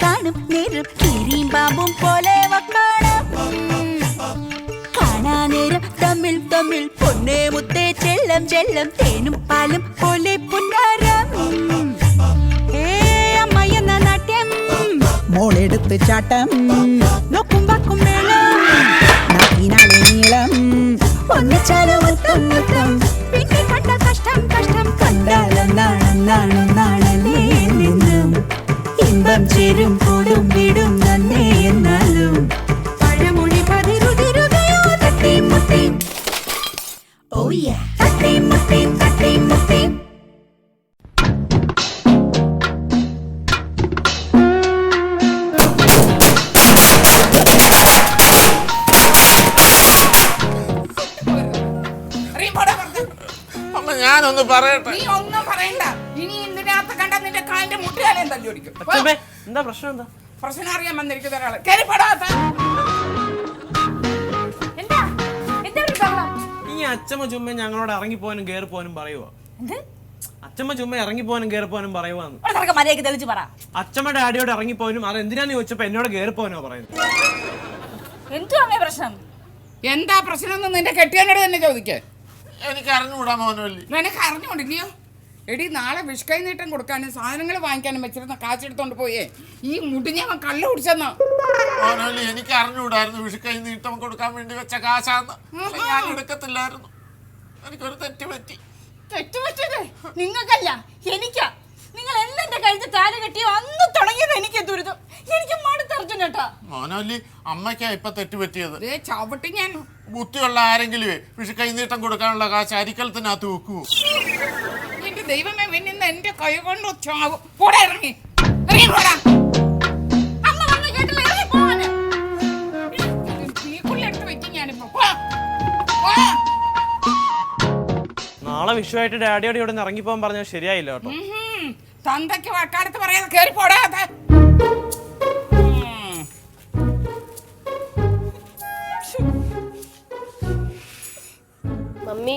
കാണും നേരം കീരിയും പാമ്പും പോലെ കാണാം. കാണാനേരം തമ്മിൽ തമ്മിൽ പൊന്നേ മുത്തേ ചെല്ലം ചെല്ലം തേനും പാലും പോലെ പുന്നാരം. അമ്മയെന്ന നാട്യം മോളെടുത്ത് ചാട്ടം നോക്കും വാക്കും വേണം നാക്കിനാലെ നീളം ഒന്നിച്ചാലും മുത്തം മുത്തം പിന്നെ കണ്ട കഷ്ടം കഷ്ടം കണ്ടാലെന്നാണെന്നാണെന്നാണല്ലേ നിന്നും ഇമ്പം ചേരും കൂടും വീടും നന്നേ എന്നാലും പഴമൊഴി പതിരുതിരുകയോ തട്ടിയും മുട്ടിയും. Oh yeah, തട്ടിയും മുട്ടിയും തട്ടിയും മുട്ടിയും. ഞാനൊന്ന് പറയട്ടെ. നീ ഒന്നും പറയണ്ട. ഇനി ഇതിനകത്ത് കണ്ട നിന്റെ കാലിന്റെ മുട്ടുകാലം തല്ലി ഓടിക്കും. എന്താ പ്രശ്നം? എന്താ പ്രശ്നം അറിയാൻ വന്നിരിക്കുന്ന ഒരാള് കേറിപ്പെടാത്ത ഈ അച്ചമ്മ ചുമ്മ ഞങ്ങളോട് ഇറങ്ങിപ്പോനും കേറിപ്പോനും പറയുവാ. അച്ചമ്മ ചുമ്മ ഇറങ്ങിപ്പോനും കേറിപ്പോനും പറയുവാന്ന്. അച്ചമ്മ ഡാഡിയോട് ഇറങ്ങിപ്പോനും അത് എന്തിനാന്ന് ചോദിച്ചപ്പോ എന്നോട് കേറിപ്പോനോ പറയുന്നത്. എന്താ പ്രശ്നം നിന്റെ കെട്ടിയനോട് തന്നെ ചോദിക്കേ. എനിക്ക് അറിഞ്ഞുകൂടാ മോനോല്ലി. നിനക്ക് അറിഞ്ഞുകൊണ്ടില്ലയോ? എടി നാളെ വിഷ്കൈ നീട്ടം കൊടുക്കാനും സാധനങ്ങൾ വാങ്ങിക്കാനും വെച്ചിരുന്ന കാശെടുത്തോണ്ട് പോയേ ഈ മുടിഞ്ഞവൻ കള്ളു കുടിച്ചെന്നോ. മോനോല്ലി എനിക്ക് അറിഞ്ഞുകൂടായിരുന്നു വിഷ്കൈ നീട്ടം കൊടുക്കാൻ വേണ്ടി വെച്ച കാശാന്ന്. ഞാൻ എടുക്കത്തില്ലായിരുന്നു. എനിക്കൊരു തെറ്റ് പറ്റി. തെറ്റ് പറ്റിയത് നിങ്ങൾക്കല്ല എനിക്കാ. നിങ്ങൾ എന്നെ കഴിഞ്ഞ താല് കെട്ടിയോ അന്ന് തുടങ്ങിയത് എനിക്ക് ദുരിതം. എനിക്ക് മടുത്തർജുൻ കേട്ടാ. മോനോല്ലി അമ്മയ്ക്കാ ഇപ്പൊ തെറ്റ് പറ്റിയത്. ചവിട്ടി ഞാൻ. ബുദ്ധിയുള്ള ആരെങ്കിലും വിഷു കൈനീട്ടം കൊടുക്കാനുള്ള കാശ് അരിക്കലത്തിനകത്ത് വെക്കൂ. എന്റെ ദൈവമേ പിന്നെ എന്റെ കൈ കൊണ്ട് ചാവും. പോടാ ഇറങ്ങി ഇറങ്ങി പോടാ. അമ്മ വന്ന് കേട്ടില്ല ഇറങ്ങി പോവാന്. തീക്കുള്ളിട്ട് വെക്കും ഞാനിപ്പോ. നാളെ വിഷുവായിട്ട് ഡാഡിയോട് ഇവിടെ നിന്ന് ഇറങ്ങിപ്പോകാൻ പറഞ്ഞാൽ ശരിയായില്ല കേട്ടോ. തന്തയ്ക്ക് വക്കാലത്ത് പറയാതെ കേറി പോടാതെ. മമ്മി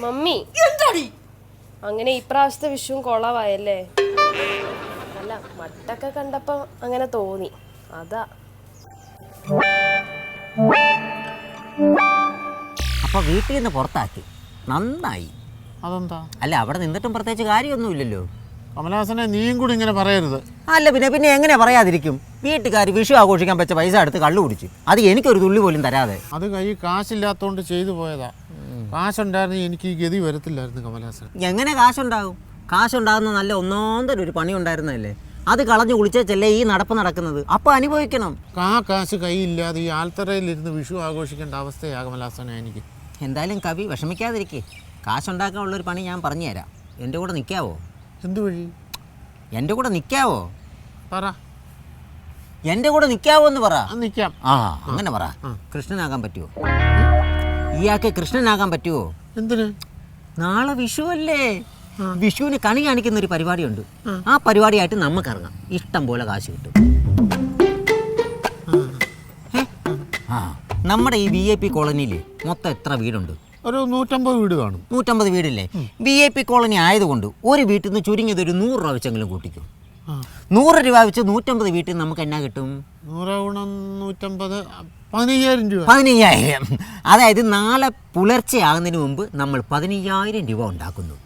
മമ്മി അങ്ങനെ ഇപ്രാവശ്യത്തെ വിഷുവും കൊളവായല്ലേ? അല്ല മട്ടൊക്കെ കണ്ടപ്പോ അങ്ങനെ തോന്നി, അതാ. അപ്പൊ വീട്ടിൽ നിന്ന് പുറത്താക്കി, നന്നായി. അതെന്താ? അല്ല അവിടെ നിന്നിട്ടും പ്രത്യേകിച്ച് കാര്യമൊന്നുമില്ലല്ലോ. കമലഹാസനെ നീയും കൂടി ഇങ്ങനെ പറയരുത്. അല്ല പിന്നെ എങ്ങനെ പറയാതിരിക്കും? വീട്ടുകാർ വിഷു ആഘോഷിക്കാൻ വെച്ച പൈസ എടുത്ത് കള്ളു കുടിച്ചു, അത് എനിക്കൊരു തുള്ളി പോലും തരാതെ. അത് കൈ കാശില്ലാത്തോണ്ട് ചെയ്തു പോയതാ. കാശുണ്ടായിരുന്നു എനിക്ക് ഈ ഗതി വരത്തില്ലായിരുന്നു കമലഹാസൻ. എങ്ങനെ കാശുണ്ടാകും? കാശുണ്ടാകുന്ന നല്ല ഒന്നോന്തരം ഒരു പണി ഉണ്ടായിരുന്നല്ലേ, അത് കളഞ്ഞു കുളിച്ചല്ലേ ഈ നടപ്പ് നടക്കുന്നത്. അപ്പൊ അനുഭവിക്കണം. കാശ് കൈയില്ലാതെ ഈ ആൽത്തറയിലിരുന്ന് വിഷു ആഘോഷിക്കേണ്ട അവസ്ഥയാ കമലഹാസനെ എനിക്ക്. എന്തായാലും കവി വിഷമിക്കാതിരിക്കേ, കാശുണ്ടാക്കാനുള്ളൊരു പണി ഞാൻ പറഞ്ഞു തരാം. എൻ്റെ കൂടെ നിൽക്കാവോ? എന്ത് വഴി? എൻ്റെ കൂടെ നിൽക്കാവോ? പറ. എൻ്റെ കൂടെ നിൽക്കാവോ എന്ന് പറ. നിൽക്കാം. ആ അങ്ങനെ പറ. കൃഷ്ണനാകാൻ പറ്റുമോ? ഇയാൾക്ക് കൃഷ്ണനാകാൻ പറ്റുമോ? എന്തിന്? നാളെ വിഷു അല്ലേ, വിഷുവിന് കണി കാണിക്കുന്ന ഒരു പരിപാടിയുണ്ട്. ആ പരിപാടിയായിട്ട് നമുക്ക് ഇറങ്ങാം, ഇഷ്ടം പോലെ കാശ് കിട്ടും. ആ നമ്മുടെ ഈ VIP കോളനിയിൽ മൊത്തം എത്ര വീടുണ്ട്? ഒരു 150 വീട് കാണും. 150 വീടില്ലേ? VIP കോളനി ആയതുകൊണ്ട് ഒരു വീട്ടിൽ നിന്ന് ചുരുങ്ങിയത് ഒരു 100 രൂപ വെച്ചെങ്കിലും കൂട്ടിക്കും. 100 രൂപ വെച്ച് 150 വീട്ടിൽ നമുക്ക് എന്നാ കിട്ടും? 100 ഗുണം 150 15,000 രൂപ. 15,000. അതായത് നാളെ പുലർച്ചെ ആകുന്നതിന് മുമ്പ് നമ്മൾ 15,000 രൂപ ഉണ്ടാക്കുന്നു.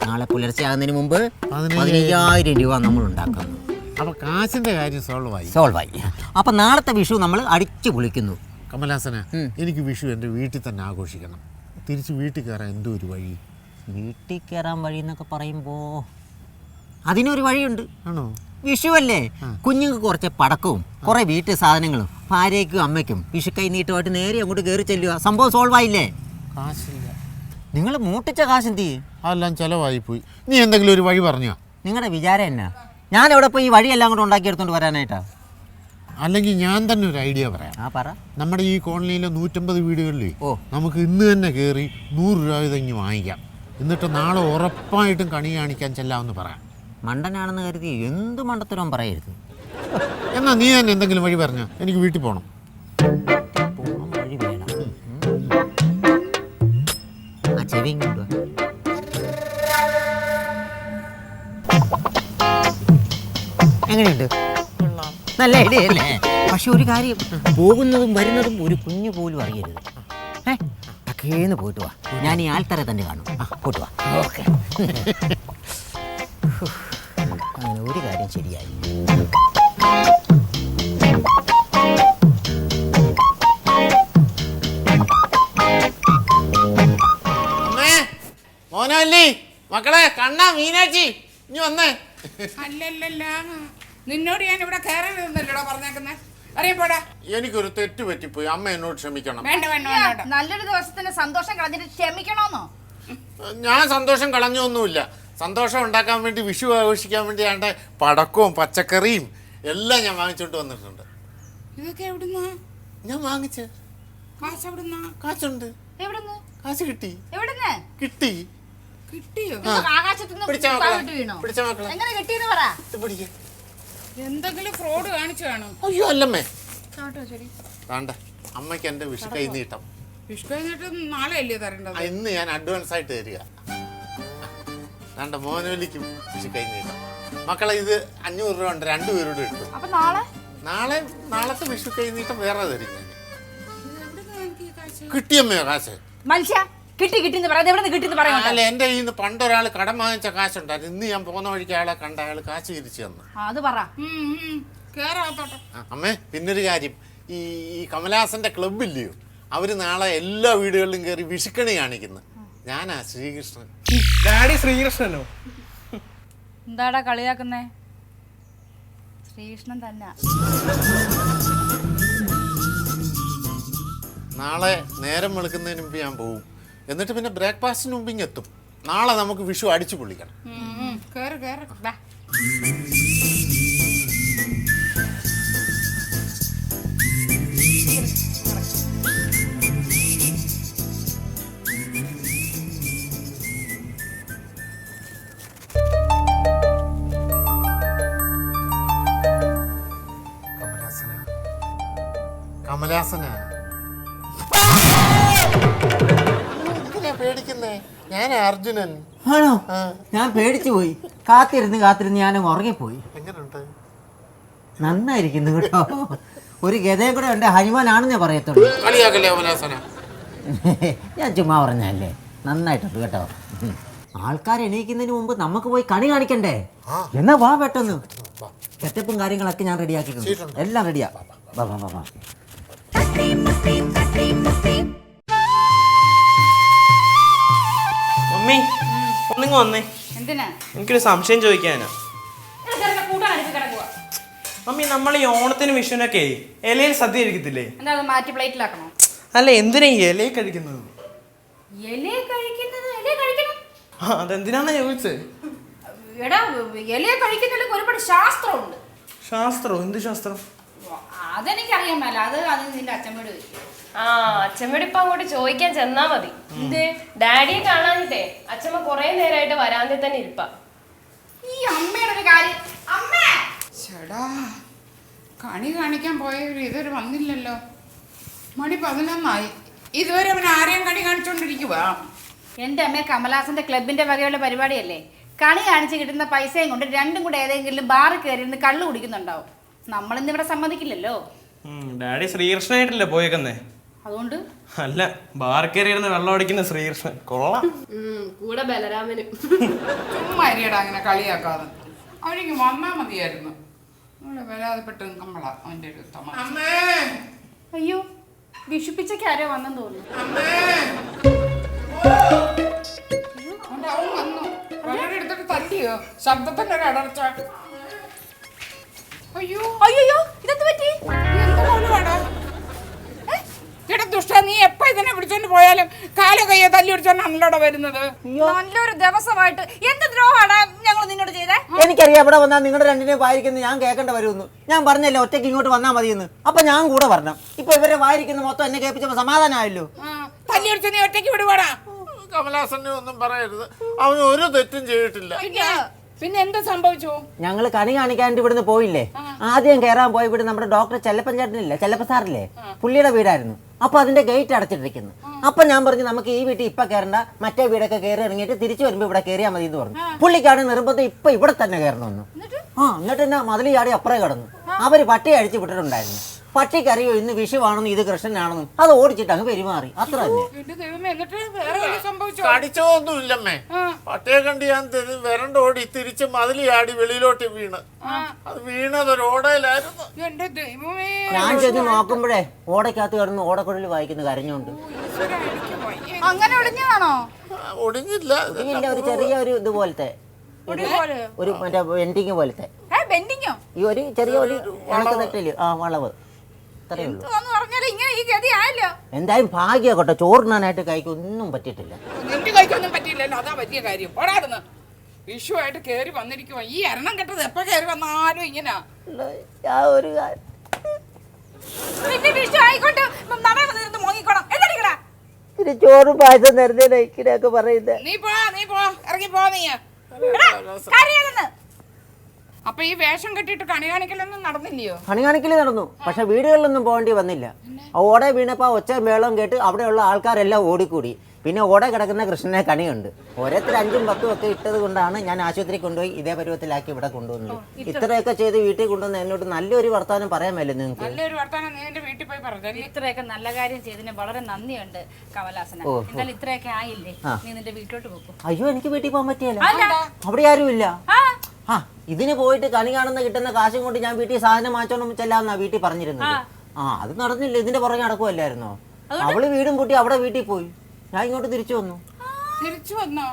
നാളെ പുലർച്ചെ ആകുന്നതിന് മുമ്പ് 15,000 രൂപ നമ്മൾ ഉണ്ടാക്കുന്നു. അപ്പൊ കാശിന്റെ കാര്യം സോൾവ് ആയി. അപ്പൊ നാളത്തെ വിഷു നമ്മൾ അടിച്ചു പൊളിക്കുന്നു. കമലഹാസന, എനിക്ക് വിഷു എൻ്റെ വീട്ടിൽ തന്നെ ആഘോഷിക്കണം. തിരിച്ച് വീട്ടിൽ കയറാൻ എന്തോ ഒരു വഴി? വീട്ടിൽ കയറാൻ വഴി എന്നൊക്കെ പറയുമ്പോൾ അതിനൊരു വഴിയുണ്ട്. ആണോ? വിഷു അല്ലേ, കുഞ്ഞുങ്ങൾക്ക് കുറച്ച് പടക്കവും കുറേ വീട്ടു സാധനങ്ങളും ഭാര്യയ്ക്കും അമ്മയ്ക്കും വിഷു കൈ നീട്ടുമായിട്ട് നേരെ അങ്ങോട്ട് കയറി ചെല്ലുക. സംഭവം സോൾവ് ആയില്ലേ? കാശില്ല. നിങ്ങൾ മൂട്ടിച്ച കാശ് എന്ത് ചെയ്യും? അതെല്ലാം ചിലവായിപ്പോയി. നീ എന്തെങ്കിലും ഒരു വഴി പറഞ്ഞോ? നിങ്ങളുടെ വിചാരം എന്നാ ഞാൻ എവിടെ പോയി ഈ വഴിയെല്ലാം കൂടെ ഉണ്ടാക്കിയെടുത്തോണ്ട് വരാനായിട്ടാ? അല്ലെങ്കിൽ ഞാൻ തന്നെ ഒരു ഐഡിയ പറയാം. ആ പറ. നമ്മുടെ ഈ കോളനിയിലെ 150 വീടുകളിൽ നമുക്ക് ഇന്ന് തന്നെ കയറി 100 രൂപ ഇതെങ്ങി വാങ്ങിക്കാം. എന്നിട്ട് നാളെ ഉറപ്പായിട്ടും കണി കാണിക്കാൻ ചെല്ലാമെന്ന് പറയാം. മണ്ടനാണെന്ന് കരുതി എന്ത് മണ്ടത്തരവും പറയരുത്. എന്നാ നീ തന്നെ എന്തെങ്കിലും വഴി പറഞ്ഞോ, എനിക്ക് വീട്ടിൽ പോകണം. വഴി വേണം. ആ ചെവിയും കൊണ്ടുവാ. എങ്ങനെയുണ്ട്? നല്ല ഐഡിയ അല്ലേ? പക്ഷെ ഒരു കാര്യം, പോകുന്നതും വരുന്നതും ഒരു കുഞ്ഞു പോലും അറിയരുത്. ടക്കേന്ന് പോയിട്ട് വാ. ഞാൻ ഈ ആൾക്കാരെ തന്നെ കാണും. പോയിട്ട് വാ. ഓക്കെ. അങ്ങനെ ഒരു കാര്യം ശരിയായി. മോനല്ലേ മക്കളെ, കണ്ണാ മീനാച്ചി ഇനി വന്നേ. അല്ലല്ല, നിന്നോട് ഞാൻ ഇവിടെ കയറരുതെന്നല്ലോടാ പറഞ്ഞേക്കുന്നേ. അറിയപ്പോടാ, എനിക്കൊരു തെറ്റ് പറ്റിപ്പോയി, അമ്മ എന്നോട് ക്ഷമിക്കണം. വേണ്ട വേണ്ട വേണ്ട. നല്ലൊരു ദിവസത്തിന് സന്തോഷം കളഞ്ഞിട്ട് ക്ഷമിക്കണോന്നോ? ഞാൻ സന്തോഷം കളഞ്ഞൊന്നുമില്ല. സന്തോഷം ഉണ്ടാക്കാൻ വേണ്ടി, വിഷു ആഘോഷിക്കാൻ വേണ്ടി ആണ്ട് പടക്കവും പച്ചക്കറിയും എല്ലാം ഞാൻ വാങ്ങിച്ചോണ്ട് വന്നിട്ടുണ്ട്. ഇതൊക്കെ എവിടുന്നാ? ഞാൻ വാങ്ങിച്ച്. കാശ് എവിടുന്നാ? കാശുണ്ട്. എവിടുന്ന്? കാശ് കിട്ടി. എവിടുന്ന് കിട്ടി. കിട്ടിയോ? ആകാശത്തുനിന്ന് പിടിച്ച മക്കളെ, താഴോട്ട് വീണോ? പിടിച്ച മക്കളെ. എങ്ങനെ കിട്ടിയെന്ന് പറ. ഇത് പിടിക്ക്. എന്തെങ്കിലും ഫ്രോഡ് കാണിച്ചു കാണും. അയ്യോ അല്ലമ്മേ. കേട്ടോ, ശരി. താണ്ട അമ്മയ്ക്ക് എൻ്റെ വിഷു കൈ നീട്ടം. വിഷു കഴിഞ്ഞിട്ട് നാളെ അല്ലേ തരേണ്ടത്? ഇന്ന് ഞാൻ അഡ്വാൻസ് ആയിട്ട് തരിക. താണ്ട മോനോലിക്കും വിഷു കൈ നീട്ടം. മക്കളെ ഇത് 500 രൂപ ഉണ്ട്, 2 പേരോട് എടുത്തു. അപ്പൊ നാളത്തെ വിഷു കൈ നീട്ടം വേറെ തരും ഞാൻ. എവിടുന്നാ എനിക്ക് ഈ കാശ്? കിട്ടിയമ്മയോ കാശ്? മനുഷ്യ കിട്ടിന്ന് പറയാം. എവിടെ നിന്ന് കിട്ടിന്ന് പറയാം. അല്ല, എൻ്റെ കയ്യിൽ നിന്ന് പണ്ടൊരാൾ കടം വാങ്ങിച്ച കാശുണ്ടായിരുന്നു. ഇന്ന് ഞാൻ പോകുന്ന വഴിക്ക് അയാളെ കണ്ട, അയാൾ കാശ് തിരിച്ചു തന്നു. അത് പറ. കേറാത്തോട്ടെ. അമ്മേ, പിന്നൊരു കാര്യം, ഈ കമലഹാസന്റെ ക്ലബില്ലയോ, അവര് നാളെ എല്ലാ വീടുകളിലും കയറി വിഷുക്കണി കാണിക്കുന്നു. ഞാനാ ശ്രീകൃഷ്ണൻ. ഡാഡി ശ്രീകൃഷ്ണനോ? എന്താടാ കളിയാക്കുന്നേ? ശ്രീകൃഷ്ണൻ തന്നെ. നാളെ നേരം വെളുക്കുന്നതിന് മുമ്പ് ഞാൻ പോവും. എന്നിട്ട് പിന്നെ ബ്രേക്ക്ഫാസ്റ്റിന് മുമ്പ് ഇങ്ങെത്തും. നാളെ നമുക്ക് വിഷു അടിച്ചു പൊള്ളിക്കണം. കേറ് കേറ്. കമലഹാസന പേടിക്കുന്നേ? ഞാൻ അർജുനൻ. ആണോ? ഞാൻ പേടിച്ചു പോയി. കാത്തിരുന്ന് ഞാൻ ഉറങ്ങിപ്പോയി. എങ്ങനെയുണ്ട്? നന്നായിരിക്കുന്നു കേട്ടോ. ഒരു ഗതയും കൂടെ ഉണ്ട്, ഹനുമാനാണെന്നേ പറയത്തുള്ളൂ. കളിയാക്കല്ലേ കമലഹാസന? ഞാൻ ചുമ്മാ പറഞ്ഞല്ലേ. നന്നായിട്ടുണ്ട് കേട്ടോ. ആൾക്കാർ എണീക്കുന്നതിന് മുമ്പ് നമുക്ക് പോയി കണി കാണിക്കണ്ടേ? എന്നാ വാ പെട്ടെന്ന്. സെറ്റപ്പും കാര്യങ്ങളൊക്കെ ഞാൻ റെഡിയാക്കിയിട്ടുണ്ട്. എല്ലാം റെഡിയാ. വാ വാ വാ. മമ്മി ഒന്നിങ്ങ് വന്നേ. എന്തിനാ? എനിക്കൊരു സംശയം ചോദിക്കാനാ. കൂട്ടാണ് കിടക്കുക. മമ്മി, നമ്മൾ ഈ ഓണത്തിന് വിഷുവിനൊക്കെ ഇലയിൽ സദ്യ കഴിക്കത്തില്ലേ? എന്താ അത് മാറ്റി പ്ലേറ്റിലാക്കണോ? അല്ല, എന്തിനാ ഈ ഇലയിൽ കഴിക്കുന്നത്? ഇല കഴിക്കണം. അതെന്തിനാണ് ചോദിച്ചത്? എടാ, ഇല കഴിക്കുന്നതിലൊക്കെ ഒരുപാട് ശാസ്ത്രമുണ്ട്. ശാസ്ത്രം? എന്ത് ശാസ്ത്രം? അതെനിക്കറിയാൻ മേല. അത് നിന്റെ അച്ഛമ്മയോട് ചോദിക്കും. അച്ഛമ്മയോട് ഇപ്പൊ അങ്ങോട്ട് ചോദിക്കാൻ ചെന്നാ മതി. ഡാഡിയെ കാണാനിട്ടേ അച്ഛമ്മ കൊറേ നേരമായിട്ട് വരാതെ തന്നെ ഇരിപ്പാ. ഈ അമ്മയുടെ ഒരു കാര്യം. അമ്മേ, ചേടാ, കണി കാണിക്കാൻ പോയവർ ഇതുവരെ വന്നില്ലല്ലോ. മണി 11 ഇതുവരെ അവൻ ആരെയും കണി കാണിച്ചോണ്ടിരിക്കുക. എന്റെ അമ്മ കമലഹാസന്റെ ക്ലബിന്റെ വകയുള്ള പരിപാടിയല്ലേ. കണി കാണിച്ച് കിട്ടുന്ന പൈസയും കൊണ്ട് രണ്ടും കൂടെ ഏതെങ്കിലും ബാറിൽ കയറിയിരുന്ന് കള്ളു കുടിക്കുന്നുണ്ടാവും. നമ്മളിന്ന് ഇവിടെ സമ്മതിക്കില്ലല്ലോ. ഡാഡി ശ്രീകൃഷ്ണനായിട്ടല്ലേ പോയേക്കുന്നേ? അതുകൊണ്ട് അല്ല, ബാർ കയറിയിരുന്ന് വെള്ളം അടിക്കുന്ന ശ്രീകൃഷ്ണൻ കൊള്ളാം. കൂടെ ബലരാമനും. ചുമ്മാ അരിയടാ അങ്ങനെ കളിയാക്കാതെ. അവനിക്ക് വന്നാ മതിയായിരുന്നു. നമ്മളെ വരാതെ പെട്ടെന്ന് നമ്മളാ അവൻ്റെ ഒരു തമാശ. അയ്യോ, വിഷുപ്പിച്ചയ്ക്ക് ആരോ വന്നെന്ന് തോന്നുന്നു. അവൻ വന്നു. വെള്ളം എടുത്തിട്ട് തല്ലിയോ? ശബ്ദത്തിന്റെ ഒരു അടർച്ച. അയ്യോ അയ്യോ, ഇതെന്ത് പറ്റി? എന്താ മോളുവാടാ? എടാ ദുഷ്ട, നീ എപ്പോ ഇതിനെ പിടിച്ചോണ്ട് പോയാലും കാലോ കയ്യോ തല്ലി പിടിച്ചോണ്ടാണല്ലോടെ വരുന്നത്. നല്ലൊരു ദിവസമായിട്ട് എന്ത് ദ്രോഹാണ് ഞങ്ങൾ നിന്നോട് ചെയ്തേ? എനിക്കറിയാം, ഇവിടെ വന്നാൽ നിങ്ങളുടെ രണ്ടിനെ വായിരിക്കുന്നത് ഞാൻ കേൾക്കേണ്ട വരുമെന്ന്. ഞാൻ പറഞ്ഞല്ലേ ഒറ്റയ്ക്ക് ഇങ്ങോട്ട് വന്നാൽ മതിയെന്ന്. അപ്പൊ ഞാൻ കൂടെ വരണം. ഇപ്പൊ ഇവരെ വായിരിക്കുന്ന മൊത്തം എന്നെ കേൾപ്പിച്ചപ്പോ സമാധാനമായല്ലോ. തല്ലി പിടിച്ച നീ ഒറ്റയ്ക്ക് വിടുവാടാ. കമലഹാസനെ ഒന്നും പറയരുത്. അവൻ ഒരു തെറ്റും ചെയ്തിട്ടില്ല. പിന്നെ എന്താ സംഭവിച്ചു? ഞങ്ങൾ കണി കാണിക്കാണ്ട് ഇവിടുന്ന് പോയില്ലേ? ആദ്യം കയറാൻ പോയി ഇവിടെ നമ്മുടെ ഡോക്ടർ ചെല്ലപ്പൻ ചേട്ടനില്ലേ, ചെല്ലപ്പ സാറില്ലേ, പുള്ളിയുടെ വീടായിരുന്നു. അപ്പൊ അതിന്റെ ഗേറ്റ് അടച്ചിട്ടിരിക്കുന്നു. അപ്പൊ ഞാൻ പറഞ്ഞു നമുക്ക് ഈ വീട്ടിൽ ഇപ്പൊ കയറണ്ട, മറ്റേ വീടൊക്കെ കയറി ഇറങ്ങിയിട്ട് തിരിച്ചു വരുമ്പോ ഇവിടെ കയറിയാൽ മതി എന്ന് പറഞ്ഞു. പുള്ളിക്കാണ് നിർബന്ധം ഇപ്പൊ ഇവിടെ തന്നെ കയറണമെന്ന്. എന്നിട്ട് എന്നാ മതിൽ ചാടി അപ്പുറേ കിടന്നു. അവര് പട്ടി അഴിച്ചു വിട്ടിട്ടുണ്ടായിരുന്നു. പട്ടിക്കറിയോ ഇന്ന് വിഷുവാണെന്നും ഇത് കൃഷ്ണനാണെന്നും അത് ഓടിച്ചിട്ട് അങ്ങ് പെരുമാറി. അത്ര തന്നെ. എന്റെ ദൈവമേ, എന്നിട്ട് വേറെ വല്ലതും സംഭവിച്ചോ? കടിച്ചൊന്നുമില്ലമ്മേ. പട്ടിയെ കണ്ട് ഞാൻ വരണ്ടോടി തിരിച്ച് മതിൽ ചാടി വെളിയിലോട്ട് വീണ്. അത് വീണത് ഒരു ഓടയിലായിരുന്നു. എന്റെ ദൈവമേ, ഞാൻ ചെന്ന് നോക്കുമ്പോഴേ ഓടയ്ക്കകത്ത് കിടന്ന് ഓടക്കുഴൽ വായിക്കുന്നു കരഞ്ഞോണ്ട്. ഈശ്വരാ, എനിക്ക് വയ്യ. അങ്ങനെ ഒടിഞ്ഞതാണോ? ഒടിഞ്ഞില്ല. ഇതില്ല, ഒരു ചെറിയ ഒരു ഇതുപോലത്തെ ഒരു മറ്റേ വെൻഡിങ് പോലത്തെ ബെൻഡിങ്ങോ? ഈ ഒരു ചെറിയ ഒരു ഉണക്ക തട്ടില് വളവ് അത്രേ ഉള്ളൂ. പറഞ്ഞാൽ ഇങ്ങനെ ഈ ഗതി ആയല്ലോ. എന്തായാലും ഭാഗ്യമാകട്ടെ, ചോറിനാനായിട്ട് കൈക്ക് ഒന്നും പറ്റിയിട്ടില്ല. നിന്റെ കൈക്കൊന്നും പറ്റിയില്ലല്ലോ, അതാ വലിയ കാര്യം. പോടാടുന്ന് വിഷുവായിട്ട് കേറി വന്നിരിക്കുവാ. ഈ എണ്ണം കെട്ടത് എപ്പോ കേറി വന്നാലും ഇങ്ങനെ ഞാൻ ഒരു വിഷു ആയിക്കോട്ടെ മോങ്ങിക്കോണം. എന്താ ഇത്തിരി ചോറും പായസം നേരത്തെ ഇങ്ങനെയൊക്കെ പറയുന്നത്. നീ പോ ഇറങ്ങി പോ നീ. അപ്പൊ ഈ വേഷം കെട്ടിട്ട് കണി കാണിക്കലൊന്നും നടന്നില്ലയോ? കണി കാണിക്കൽ നടന്നു, പക്ഷെ വീടുകളിലൊന്നും പോകേണ്ടി വന്നില്ല. ഓടെ വീണപ്പോൾ ഒച്ച മേളം കേട്ട് അവിടെയുള്ള ആൾക്കാരെല്ലാം ഓടിക്കൂടി. പിന്നെ ഓടെ കിടക്കുന്ന കൃഷ്ണനെ കണിയുണ്ട്. ഓരോരുത്തർ 5ഉം 10ഉം ഒക്കെ ഇട്ടത് കൊണ്ടാണ് ഞാൻ ആശുപത്രി കൊണ്ടുപോയി ഇതേ പരുവത്തിലാക്കി ഇവിടെ കൊണ്ടുവന്നത്. ഇത്രയൊക്കെ ചെയ്ത് വീട്ടിൽ കൊണ്ടുവന്ന് എന്നോട് നല്ലൊരു വർത്താനം പറയാൻ മേലെ നിങ്ങൾക്ക്. നല്ലൊരു വർത്താനം നീ എന്റെ വീട്ടിൽ പോയി പറഞ്ഞു. ഇത്രയൊക്കെ നല്ല കാര്യം ചെയ്തതിന് വളരെ നന്ദിയുണ്ട് കമലാസന. എന്തായാലും ഇത്രയൊക്കെ ആയില്ലേ, നീ നിന്റെ വീട്ടിലോട്ട് പോകും. അയ്യോ, എനിക്ക് വീട്ടിൽ പോകാൻ പറ്റിയല്ല, അവിടെ ആരുമില്ല. ഇതിന് പോയിട്ട് കണി കാണുന്ന കിട്ടുന്ന കാശും കൊണ്ട് ഞാൻ വീട്ടിൽ സാധനം വാങ്ങിച്ചോണ്ട് ചെല്ലാന്നാ വീട്ടിൽ പറഞ്ഞിരുന്നത്. അത് നടന്നില്ല. ഇതിന്റെ പുറകെ നടക്കുമല്ലായിരുന്നോ? അവള് വീടും പൂട്ടി അവിടെ വീട്ടിൽ പോയി. ഞാൻ ഇങ്ങോട്ട് തിരിച്ചു വന്നു. തിരിച്ചു വന്നോ?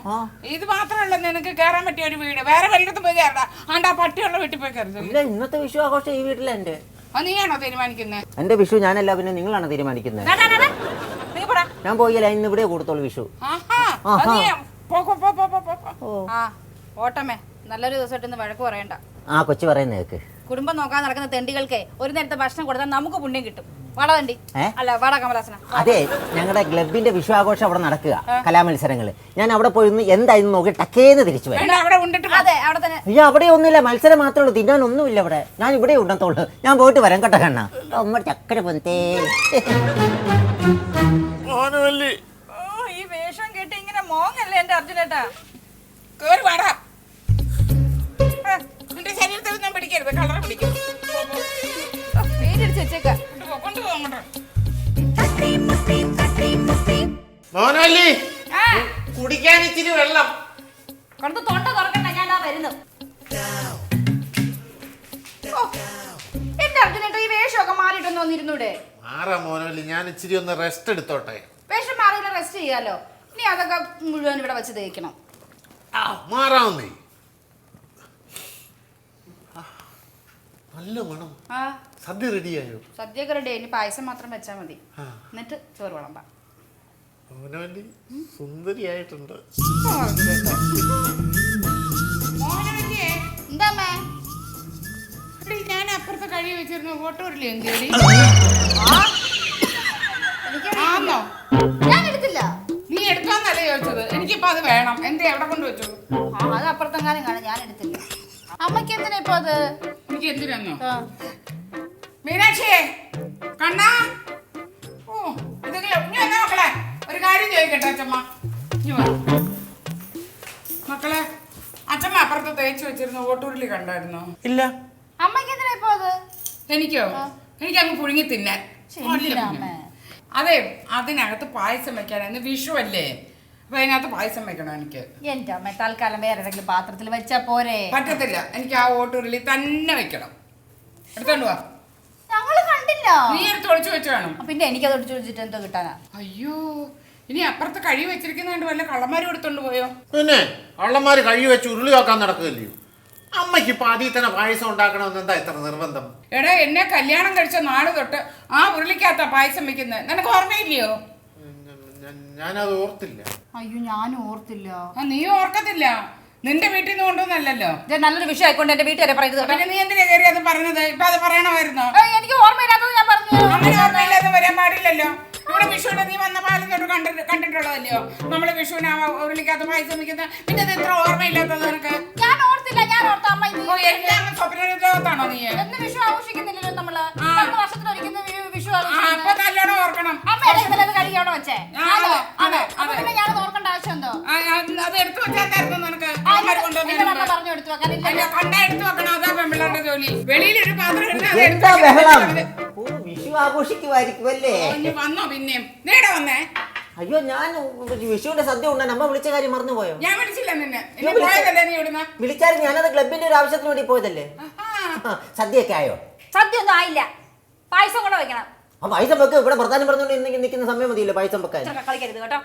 ഇത് മാത്രമല്ല നിനക്ക് കയറാൻ പറ്റിയ ഒരു വീട്. വേറെ വല്ലയിടത്തും പോയി കയറണ്ട. ആണ്ടാ പട്ടിയുള്ള വീട്ടിൽ പോയി കയറി. ഇല്ല, ഇന്നത്തെ വിഷു ആഘോഷം ഈ വീട്ടിലെ എന്റെ. നീയാണോ തീരുമാനിക്കുന്നത്? എന്റെ വിഷു ഞാനല്ല, പിന്നെ നിങ്ങളാണ് തീരുമാനിക്കുന്നത്. ഞാൻ പോയില്ല, ഇന്ന് ഇവിടെ കൊടുത്തോളൂ വിഷു. ഓട്ടമേ, നല്ലൊരു ദിവസമായിട്ട് വഴക്ക് പറയണ്ട. കൊച്ചു പറയുന്ന കേക്ക്. കുടുംബം നോക്കാൻ നടക്കുന്ന തെണ്ടികൾക്ക് ഒരു നേരത്തെ ഭക്ഷണം കൊടുത്താൽ നമുക്ക് പുണ്യം കിട്ടും. വാട തണ്ടി അല്ല, വാട കമലാസന. അതെ, ഞങ്ങളുടെ ക്ലബിന്റെ വിഷു ആഘോഷം അവിടെ നടക്കുക, കലാമത്സരങ്ങള്. ഞാൻ അവിടെ പോയി എന്തായിരുന്നു നോക്കി ടക്കേന്ന് തിരിച്ചു വരും. അയ്യോ, അവിടെ ഒന്നുമില്ല, മത്സരം മാത്രമേ ഉള്ളൂ, തിന്നാനൊന്നുമില്ല അവിടെ. ഞാൻ ഇവിടെ ഉണ്ടെത്തോളൂ. ഞാൻ പോയിട്ട് വരാം കേട്ടോ കണ്ണ. അമ്മ ചക്കര പൊന്തേ. ഈ വേഷം കേട്ട് ഇങ്ങനെ മോങ്ങല്ലേ എന്റെ അർജുനേട്ടാ. കേറി വാടാ. നിന്റെ ശരീരത്തിൽ ഞാൻ പിടിക്കരുത്, കളർ പിടിക്കും. മോനോലി, കുടിക്കാൻ ഇച്ചിരി വെള്ളം. കൊണ്ട് തൊണ്ട തുറക്കണ്ട, ഞാൻ വരുന്നു. എന്റെ അർജുനേട്ടാ, ഈ വേഷമൊക്കെ മാറിയിട്ടൊന്ന് വന്നിരുന്നൂടെ? മാറാ മോനോലി, ഞാൻ ഇച്ചിരി ഒന്ന് റെസ്റ്റ് എടുത്തോട്ടെ. വേഷം മാറിയില്ല, റെസ്റ്റ് ചെയ്യാലോ. ഇനി അതൊക്കെ മുഴുവൻ ഇവിടെ വെച്ച് തേക്കണം. മാറാവുന്നേ. നല്ല മണം. സദ്യ റെഡിയായോ? സദ്യയൊക്കെ റെഡി. ഇനി പായസം മാത്രം വെച്ചാൽ മതി. എന്നിട്ട് ചോറ് വിളമ്പാം. സുന്ദരിയായിട്ടുണ്ട്. എന്താ ഞാൻ അപ്പുറത്തെ കഴി വെച്ചിരുന്നു ഓട്ടോറില്ലേ? ആന്നോ? ഞാൻ എടുത്തില്ല. നീ എടുത്തോന്നല്ലേ ചോദിച്ചത്. എനിക്കിപ്പോ അത് വേണം. എന്തേ എവിടെ കൊണ്ട് വെച്ചു? അത് അപ്പുറത്തെങ്ങാനും കാണാൻ. ഞാൻ എടുത്തില്ല. അമ്മയ്ക്ക് എന്തിനാ ഇപ്പൊ അത്? എനിക്ക് എന്തിനാന്നോ? മീനാക്ഷിയെ, കണ്ണാ, ഇതെങ്കിലും ഇനി എന്നാ മക്കളെ ഒരു കാര്യം ചോദിക്കട്ടെ അച്ഛമ്മ. മക്കളെ, അച്ഛമ്മ അപ്പുറത്ത് തേച്ച് വെച്ചിരുന്ന ഓട്ടൂരിൽ കണ്ടായിരുന്നോ? ഇല്ല. അമ്മയ്ക്ക് എന്തിനാ ഇപ്പൊ അത്? എനിക്കോ? എനിക്കങ്ങ് പുഴുങ്ങി തിന്നാൻ. അതെ, അതിനകത്ത് പായസം വെക്കാനായിരുന്നു. വിഷു അല്ലേ, അപ്പൊ അതിനകത്ത് പായസം വെക്കണം എനിക്ക്. എന്റെ അമ്മ, തൽക്കാലം വേറെ ഏതെങ്കിലും പാത്രത്തിൽ വെച്ചാ പോരെ? പറ്റത്തില്ല, എനിക്ക് ആ ഓട്ടൂരിൽ തന്നെ വെക്കണം. എടുത്തോണ്ട് വാ. ഞങ്ങള് കണ്ടില്ല. നീ എടുത്ത് ഒളിച്ചു വെച്ച് വേണം. പിന്നെ എനിക്കത് ഒളിച്ചു വെച്ചിട്ട് എന്തോ കിട്ടാനാ? അയ്യോ, ഇനി അപ്പുറത്ത് കഴി വെച്ചിരിക്കുന്നതുകൊണ്ട് വല്ല കള്ളന്മാരും എടുത്തോണ്ട് പോയോ? പിന്നെ കള്ളന്മാര് കഴി വെച്ച് ഉരുളി വെക്കാൻ നടക്കുകയല്ലയോ? അമ്മയ്ക്ക് ഇപ്പൊ ആദ്യം തന്നെ പായസം ഉണ്ടാക്കണമെന്ന് എന്താ ഇത്ര നിർബന്ധം? എടാ, എന്നെ കല്യാണം കഴിച്ച നാള് തൊട്ട് ആ ഉരുളിക്കകത്താ പായസം വെക്കുന്നത്. നിനക്ക് ഓർമ്മയില്ലയോ? ഞാനത് ഓർത്തില്ല. അയ്യോ, ഞാനും ഓർത്തില്ല. നീ ഓർക്കത്തില്ല, നിന്റെ വീട്ടിൽ നിന്ന് കൊണ്ടുവന്നല്ലോ. നല്ലൊരു വിഷയം ആയിക്കൊണ്ട് എന്റെ വീട്ടുകാരെ പറയുന്നത്. പിന്നെ നീ എന്തിനാ കയറി അത് പറഞ്ഞത്? ഇപ്പൊ അത് പറയണമായിരുന്നോ? എനിക്ക് ഓർമ്മയില്ലാത്തത് ഞാൻ പറഞ്ഞു. അങ്ങനെ ഓർമ്മയില്ലാതെ വരാൻ പാടില്ലല്ലോ. ഇവിടെ വിഷുവിന് നീ വന്ന പാലം തൊട്ട് കണ്ടിട്ടുള്ളതല്ലയോ നമ്മള് വിഷുവിന് ഉരുളിക്കകത്ത് പായസം വെക്കുന്നത്? പിന്നെ ഇത് ഇത്ര ഓർമ്മയില്ലാത്തത് നിനക്ക്? ഞാൻ ഓർത്തില്ല. ഞാൻ ഓർത്ത അമ്മ എല്ലാം സ്വപ്നലോകത്താണോ നീ? എന്ന് വിഷു ആഘോഷിക്കുന്നില്ലല്ലോ നമ്മള്. വർഷത്തിലൊരിക്കുന്ന വിഷു അപ്പൊ നല്ലോണം ഓർക്കണം. അമ്മ കഴിക്കവിടെ വെച്ചേ. അതെ, ഞാൻ ഓർക്കേണ്ട ആവശ്യം എന്തോ? അത് എടുത്തു വെച്ചാൽ നിനക്ക് പറഞ്ഞു എടുത്തു വെക്കാൻ. കണ്ട എടുത്തു വെക്കണം. അതാ വെളിയിലൊരു പാത്രം ഇടുന്ന അത് എന്താ എടുത്ത് ബഹളം? വെച്ചിട്ട് ഓ, വിഷു ആഘോഷിക്കുമായിരിക്കും അല്ലേ? ഇനി വന്നോ പിന്നെയും നേടെ വന്നേ. അയ്യോ, ഞാൻ വിഷുവിന്റെ സദ്യ ഉണ്ണാൻ അമ്മ വിളിച്ച കാര്യം മറന്നു പോയോ? ഞാൻ വിളിച്ചില്ല നിന്നെ. ഇനി പോയതല്ലേ നീ ഇവിടുന്ന്? വിളിച്ചാലും ഞാനത് ക്ലബിന്റെ ഒരു ആവശ്യത്തിന് വേണ്ടി പോയതല്ലേ. സദ്യയൊക്കെ ആയോ? സദ്യ ഒന്നും ആയില്ല, പായസം കൂടെ വെക്കണം. ആ പായസം വെക്ക്. ഇവിടെ പ്രധാനം പറഞ്ഞുകൊണ്ട് നിൽക്കുന്ന സമയം മതിയല്ലോ പായസം വെക്കാൻ. കളിക്കരുത് കേട്ടോ.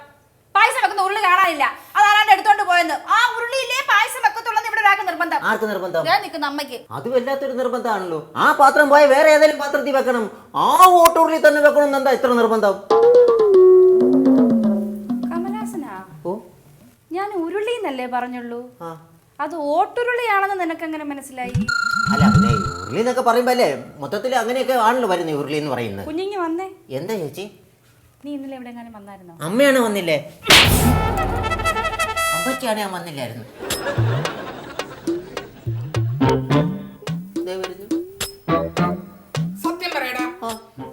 പായസം വെക്കുന്ന ഉരുളി കാണാനില്ല, അതാരാണ്ട് എടുത്തോണ്ട് പോയെന്ന്. ആ ഉരുളിയിലേ പായസം വെക്കത്തുള്ളൂ ഇവിടെ ഒരാൾക്ക് നിർബന്ധം. ആർക്ക് നിർബന്ധം? ഞാൻ നിൽക്കുന്ന അമ്മയ്ക്ക്. അത് വല്ലാത്തൊരു നിർബന്ധമാണല്ലോ. ആ പാത്രം പോയ വേറെ ഏതെങ്കിലും പാത്രത്തിൽ വെക്കണം, ആ ഓട്ടുരുളി തന്നെ വെക്കണം. എന്താ ഇത്ര നിർബന്ധം? കമലാസനാ, ഓ, ഞാൻ ഉരുളി എന്നല്ലേ പറഞ്ഞുള്ളൂ. ആ, അത് ഓട്ടുരുളിയാണെന്ന് നിനക്ക് എങ്ങനെ മനസ്സിലായി? അല്ല പിന്നെ ഉരുളി എന്നൊക്കെ പറയുമ്പോ അല്ലേ മൊത്തത്തിൽ അങ്ങനെയൊക്കെ ആണല്ലോ വരുന്നത് ഉരുളി എന്ന് പറയുന്നത്. കുഞ്ഞിങ്ങി വന്നേ. എന്താ ചേച്ചി? നീ ഇന്നലെ എവിടെ എങ്ങനെ വന്നായിരുന്നോ? അമ്മയാണ് വന്നില്ലേ? അമ്മച്ചാണ് ഞാൻ വന്നില്ലായിരുന്നു. ദേ വരുന്നു. സത്യം പറയടാ,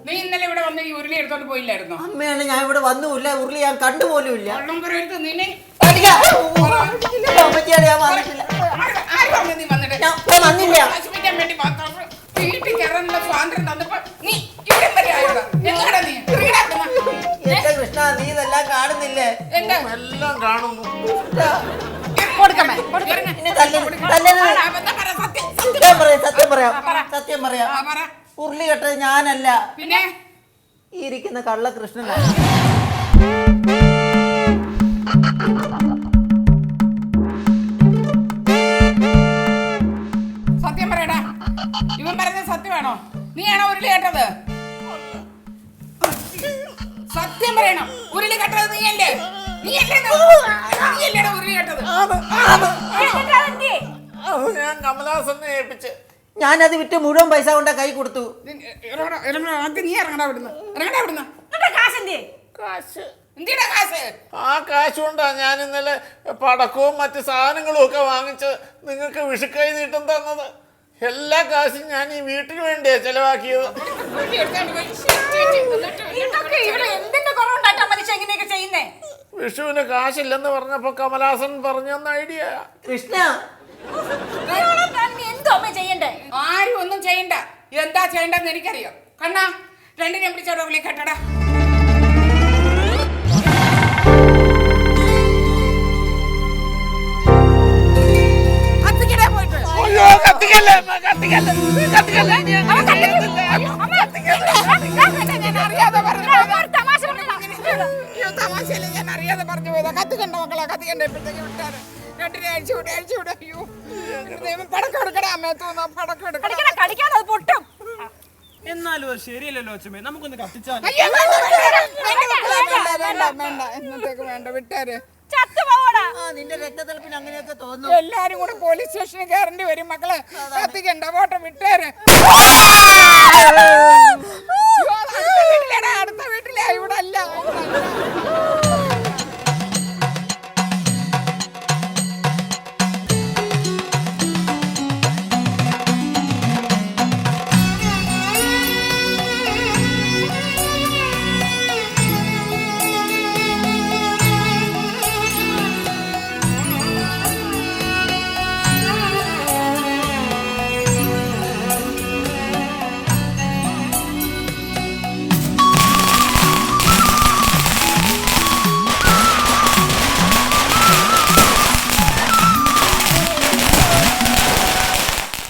നീ ഇന്നലെ ഇവിടെ വന്ന് ഈ ഉരുളി എടുത്തോണ്ട് പോയില്ലായിരുന്നോ? അമ്മയാണ്, ഞാൻ ഇവിടെ വന്നുമില്ല, ഉരുളി ഞാൻ കണ്ടുപോലും ഇല്ല. വെള്ളം പറയരുത് നിന്നെ. അമ്മച്ചിയാണ്, ഞാൻ വന്നിട്ടില്ല. ആര് പറഞ്ഞു നീ വന്നിട്ട്? ഞാൻ വന്നില്ല. ആശുപത്രിക്കാൻ വേണ്ടി മാത്രം വീട്ടിൽ കയറാനുള്ള സ്വാതന്ത്ര്യം തന്നപ്പോ നീ ഇവിടെ വരെ ആയോടാ? എങ്ങാടാ നീ? ഇറങ്ങിടാ ഇവിടുന്ന്. എന്റെ കൃഷ്ണ, നീ ഇതെല്ലാം കാണുന്നില്ലേ? എന്താ? എല്ലാം കാണുന്നു. കൊടുക്കമ്മേ, ഇറങ്ങ്. ഇനി തല്ലരുത്. ആടാ, എന്താ പറ? സത്യം, സത്യം. സത്യം പറയാം, സത്യം പറയാം, സത്യം പറയാം. ആ, പറ. ഉരുളി കെട്ടത് ഞാനല്ല, പിന്നെ ഈ ഇരിക്കുന്ന കള്ള കൃഷ്ണനാണ്. സത്യം പറയടാ, ഇവൻ പറഞ്ഞ സത്യമാണോ? നീയാണോ ഉരുളി കേട്ടത്? സത്യം പറയണം. ഉരുളി കെട്ടത് നീയല്ലേ? നീയല്ലേടാ ഉരുളി കെട്ടത്? ഞാൻ കമലാസനെ ഏൽപ്പിച്ച്. ഞാനത് വിറ്റ് മുഴുവൻ പൈസ കൊണ്ട് കൈ കൊടുത്തു. ആദ്യം നീ ഇറങ്ങടാ ഇവിടുന്ന്. ഇറങ്ങടാ ഇവിടുന്ന്. കാശ്, എന്തിനാ കാശ്? ആ കാശ് കൊണ്ടാ ഞാൻ ഇന്നലെ പടക്കവും മറ്റ് സാധനങ്ങളും ഒക്കെ വാങ്ങിച്ച് നിങ്ങൾക്ക് വിഷുക്കൈ നീട്ടം തന്നത്. എല്ലാ കാശും ഞാൻ ഈ വീട്ടിന് വേണ്ടിയാ ചെലവാക്കിയത്. ഉരുളി എടുത്തോണ്ട് പോയി. വിഷുവിന് കാശില്ലെന്ന് പറഞ്ഞപ്പോ കമലാസൻ പറഞ്ഞു തന്ന ഐഡിയ. കൃഷ്ണ, ആരും ഒന്നും ചെയ്യണ്ട. എന്താ ചെയ്യണ്ടെന്ന് എനിക്കറിയാം. കണ്ണാ, രണ്ടിനെ പിടിച്ചോടെ ഉള്ളി കെട്ടടാ. അയ്യോ, കത്തിക്കല്ലേ അമ്മ, കത്തിക്കല്ലേ, കത്തിക്കല്ലേ. തമാശയല്ലേ, ഞാൻ അറിയാതെ പറഞ്ഞു പോയതാ. കത്തിക്കണ്ട മക്കളെ, കത്തിക്കണ്ട. ഇപ്പോഴത്തേക്ക് വിട്ടാറ് രണ്ടിനെ അഴിച്ചു വിടും, അഴിച്ചു വിടും. അയ്യോ, പടക്കം എടുക്കടാ അമ്മേ, തോന്നാ പടക്കം എടുക്കണം. എന്നാലും അത് ശരിയല്ലല്ലോ അച്ഛമ്മേ, നമുക്കൊന്ന് കത്തിച്ചാൽ. അയ്യോ, വേണ്ട, എന്നത്തേക്ക് വേണ്ട, വിട്ടാര്. നിന്റെ രക്തത്തിളപ്പിന് അങ്ങനെയൊക്കെ തോന്നുന്നു. എല്ലാരും കൂടെ പോലീസ് സ്റ്റേഷനിൽ കയറേണ്ടി വരും മക്കളെ. കത്തിക്കണ്ട, പോട്ടെ, വിട്ടാര്.